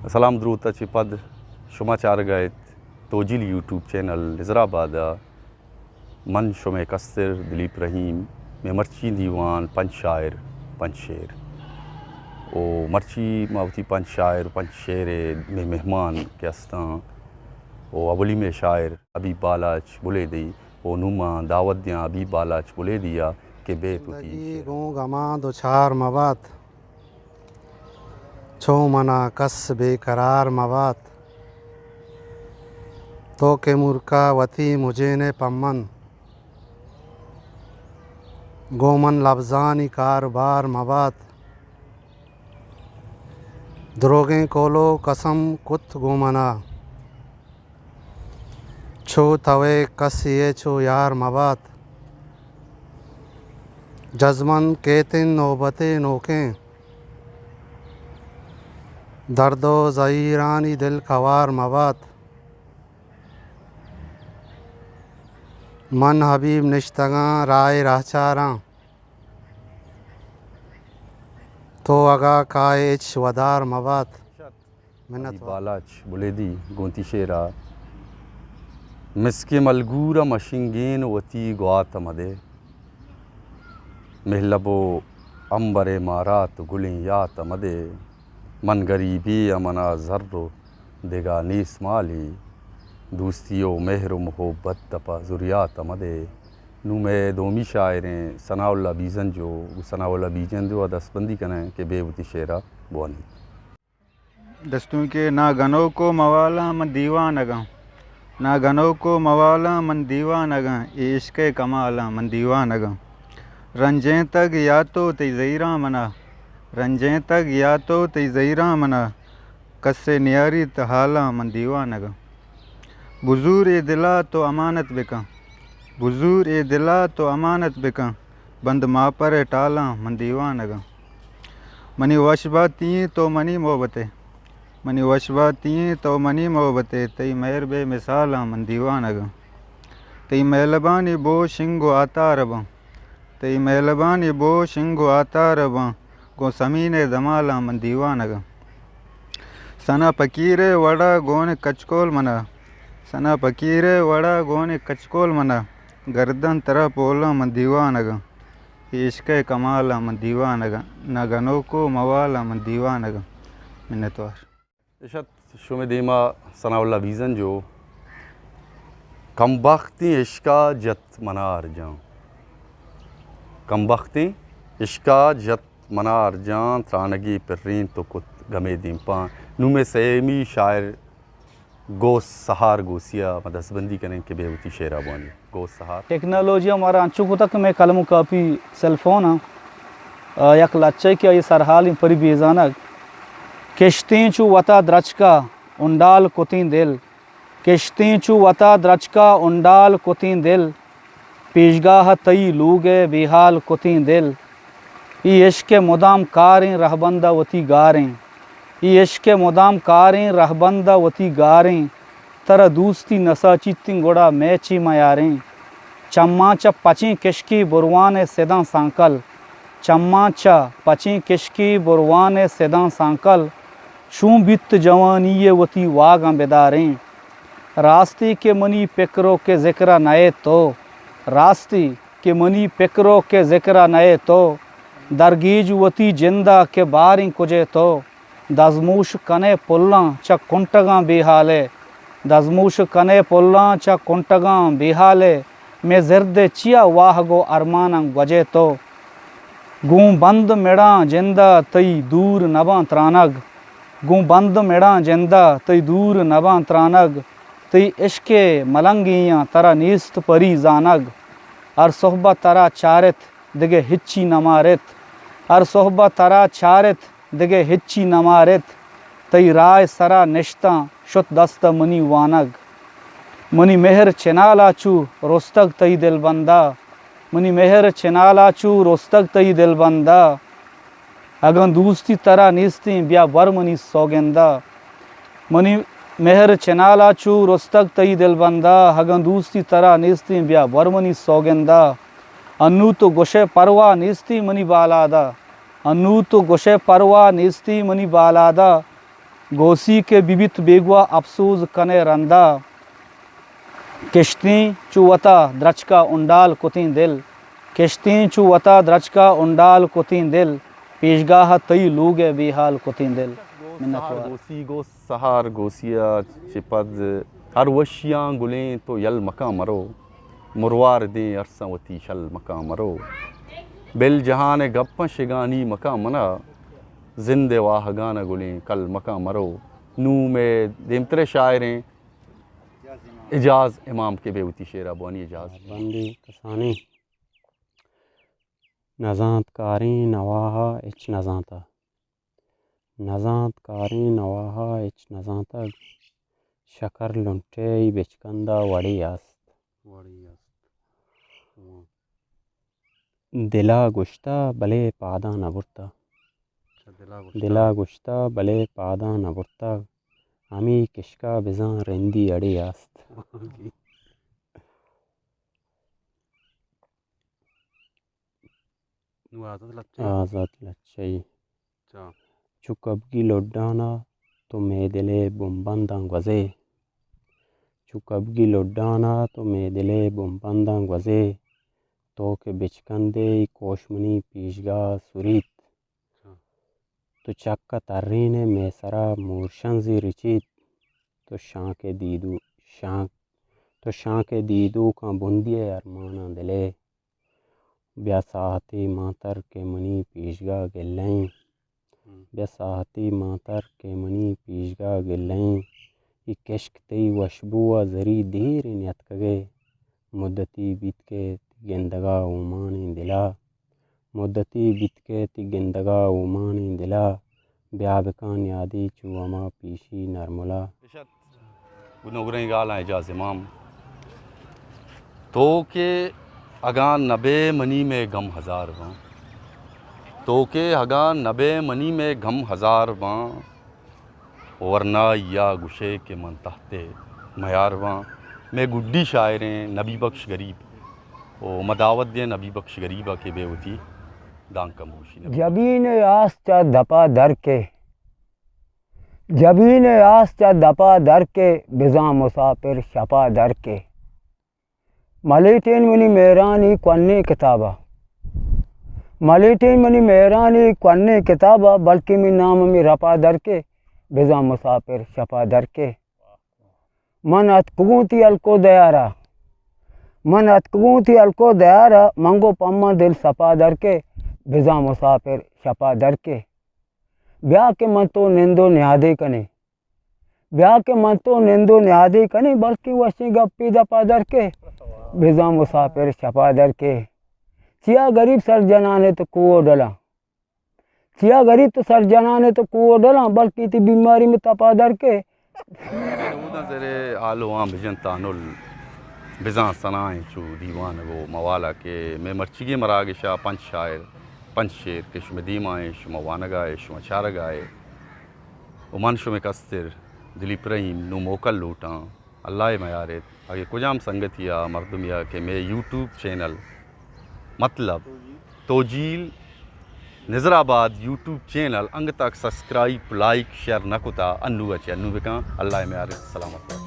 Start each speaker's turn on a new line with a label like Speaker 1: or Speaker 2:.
Speaker 1: सलाम द्रुताची पद शुमा चारगायत तोजिल YouTube channel निज़राबाद मन शुमे कस्तर दिलीप रहीम में मर्ची दीवान पंच शायर पंच शेर ओ मर्ची मावती पंच शायर पंच शेर में मेहमान के अस्ता ओ अवली में शायर अभी बालाच बुले दी ओ नुमा दावत दिया अभी बालाच बुले दिया के बेतुती
Speaker 2: गो गमा दो चार मवात छो मना कस बेकरार मवात तो के मुर्का वती मुझे ने पम्मन गोमन लफ्जानी कारोबार मवात द्रोगे कोलो कसम कुत गोमना छो तवे कस ये छो यार मवात जज़मन केतिन नौबते नोकें दर्दो ज़हीरानी दिल खवार मवात मन हबीब निश्तगा राय रहचारा तो अगा काए इच वदार मवात मिन्नत
Speaker 1: बालाच बुलेदी गोंती शेरा मिसके मलगूरा मशिंगेन वती ग्वात मदे महलबो अंबरे मारात गुलें यात मदे मन गरीबी अमना ज़र्रो देगा नीस माली दोस्तियों मेहर मोहब्बत तपा ज़ुरियात मदे नुमे दोमी शायरें सनाउल्ला बीजन जो सनाउल्ला बीजन जो दस्तबंदी करें के बेवती शेरा बोनी
Speaker 3: दस्तों के ना गनों को मवाला मन दीवान अगा ना गनों को मवाला मन दीवान अगा ये इश्क़ कमाला मन दीवान अगा रंजें तक या तो तेज़ीरा मना रंजें तक या तो तेज़ीरा मना कस्से न्यारी तहाला मन दीवान अगा बुज़ूर ए दिला तो अमानत बिका बुज़ूर ए दिला तो अमानत बिका बंद माँ पर टाला मन दीवान अगा मनी वशबा तीं तो मनी मोहब्बते मनी वशबा तीं तो मनी मोहब्बते तई मेहर बे मिसाला मन दीवान अगा तई मेहरबानी बो शिंगो आता रबा तई मेहरबानी बो शिंगो आता रबा गो समीने दमाला मन दीवान अगा सना फकीरे वड़ा गोने कचकोल मना सना फकीरे वड़ा गोने कचकोल मना गर्दन तरह पोला मन दीवान अगा इश्क़ कमाला मन दीवान अगा ना गनों को मवाला मन दीवान अगा मिन्नतवार
Speaker 1: इशत शुमे दीमा सनाउल्ला बीजन जो कमबख्ती इश्का जत मनार जाऊँ कमबख्ती इश्का जत मनार जान त्रानगी पर्रीन तो कुत गमे दीपा नुमे सेमी शायर गोस सहार गोसिया मदसबंदी करें के बेवती शेरा बानी गोस सहार
Speaker 4: टेक्नोलॉजी हमारा अंचुक तक में कलम कापी सेलफोन यक लच्चे के ये सरहाल परी बेजानक किश्ती चू वता द्रचका उंडाल कुतीन दिल किश्ती चू वता द्रचका उंडाल कुतीन दिल पेशगाह तई लूगे बेहाल कुतीन दिल ये इश्क़ मुदाम कारें रहबंदा वती गारें ये इश्क़ मुदाम कारें रहबंदा वती गारें तरह दूस्ती नसा चित्ती गोड़ा मैची मयारें चम्मा च पची किश्की बुरवान सेदा सांकल चम्मा च पची किश्की बुरवान सेदा सांकल शू बित जवानी ये वती वागा बेदारें रास्ते के मनी पिकरो के ज़िक्र नए तो रास्ते के मनी पिकरो के ज़िक्र नए तो दरगीज वती जिंदा के बारी कुजे तो दजमूश कने पुल्ला च कुंटगा बेहाले दजमूश कने पुल्ला च कुंटगा बेहाले में जिरदे चिया वाह गो अरमानंग वजे तो गूँ बंद मेड़ा जिंदा तई दूर नबा त्रानग गूँ बंद मेड़ा जिंदा तई दूर नबा त्रानग तई इश्क़े मलंगियाँ तरा नीस्त परी जानग और सोहबत तरा चारित दिगे हिच्ची नमारित और सोहबत तरा चारित दिगे हिच्ची नमारित तई राय सरा निश्ता शुत दस्त मनी वानग मनी मेहर चिनाला चू रोस्तक तई दिल बंदा मनी मेहर चिनाला चू रोस्तक तई दिल बंदा अगन दूस्ती तरा नीस्ती ब्या वर मनी सौगंदा मनी मेहर चिनाला चू रोस्तक तई दिल बंदा हगन दूस्ती तरा नीस्ती ब्या वर मनी सौगंदा अन्नू तो गोशे परवा निस्ती मनी बालादा अन्नू तो गोशे परवा निस्ती मनी बालादा गोसी के बिबित बेगवा अफसूज कने रंदा किश्ती चुवता द्रचका उंडाल कुतीं दिल किश्ती चुवता द्रचका उंडाल कुतीं दिल पेशगाह तई लूगे बेहाल कुतीं दिल।
Speaker 1: सहार गोसी गो सहार गोसिया चिपद हर वशियाँ गुलें तो यल मका मरो मुरवार दें अरसा वती शल मका मरो बिल जहान गप्पा शिगानी मका मना जिंदे वाहगाना गुलें कल मका मरो नू में देमतरे शायरें इजाज़ इमाम के बेउती शेरा बोनी इजाज़
Speaker 5: बंदी कसानी नज़ात कारी नवाहा इच नज़ाता नज़ात कारी नवाहा इच नज़ाता शकर लुंटे बेचकंदा वड़ी आस्त दिला गुश्ता भले पादा नबुरता दिला गुश्ता भले पादा नबुरता हमी किशका बिजा रेंदी अड़ी आस्त आज़ाद लच्चई चुकबगी लोडाना तो मे दिले बुम्बंदांग वज़े चुकबगी लोडाना तो मे दिले बुम्बंदांग वज़े तो के बिचकंदे कोशमनी पीशगा सुरीत तो चक्का तर्रीने में सरा मूर्शंजी रिचित तो शां के दीदू का बुंदिए अरमाना दिले ब्यासाहती मातर के मनी पीशगा गिल्लई ब्यासाहती मातर के मनी पीशगा गिल्लई ये किश्क तई वशबुआ जरी देर नियत कगे मुद्दती बीत के गेंदगा उमानी दिला मुद्दती बीत के गेंदगा उमानी दिला ब्याबकान यादी चुआमा पीशी नरमुला
Speaker 1: गुनगुरई गाला इजाज़ इमाम तो के अगान नबे मनी में गम हज़ार वां तो के अगान नबे मनी में गम हज़ार वां वरना या गुशे के मन तहते मयार वां मैं गुड्डी शायरें नबी बख्श गरीब ओ मदावत दे नबी बख्श गरीबा के बेवती दांग कमोशी
Speaker 6: जबीन आस चा दपा दर के जबीन आस चा दपा दर के बिजा मुसाफिर शपा दर के मलीटीन मनी मेहरानी क्वन्नी किताबा मलीटीन मनी मेहरानी क्वन्नी किताबा बल्कि मी नाम में रपा दर के बिजा मुसाफिर शपा दर के मन अतकूती अलको दयारा मन अतकूती अलको दयारा मंगो पम्मा दिल सपा दर के बिजा मुसाफिर शपा दर के ब्याह के मन तो निंदो न्यादे कने ब्याह के मन तो निंदो न्यादे कने बल्कि वशी गप्पी दपा दर के बिजा मुसाफिर शपा दर के चिया गरीब सर जनाने तो कुओ डला चिया गरीब तो सर जनाने तो कुओ डला बल्कि ती बीमारी में तपा दर के
Speaker 1: ज़रे आलुआं भिजन तानुल बिजा सनाएं चू दीवान वो मवाला के मैं मर्चिगे मरागिशा पंच शायर पंच शेर के शुम दीमाएं शुम वानगाए शुम चारगाए उमन शुम कस्तिर दिलीप रहीम नु मोकल लूटा अल्लाह मयारे आगे कुजाम संगतिया मर्दमिया के मैं यूट्यूब चैनल मतलब तोजील निज़राबाद यूट्यूब चैनल अंग तक सब्सक्राइब लाइक शेयर नकुता अन्नू अच्छे अन्नू बिका अल्लाह मयारे सलामत।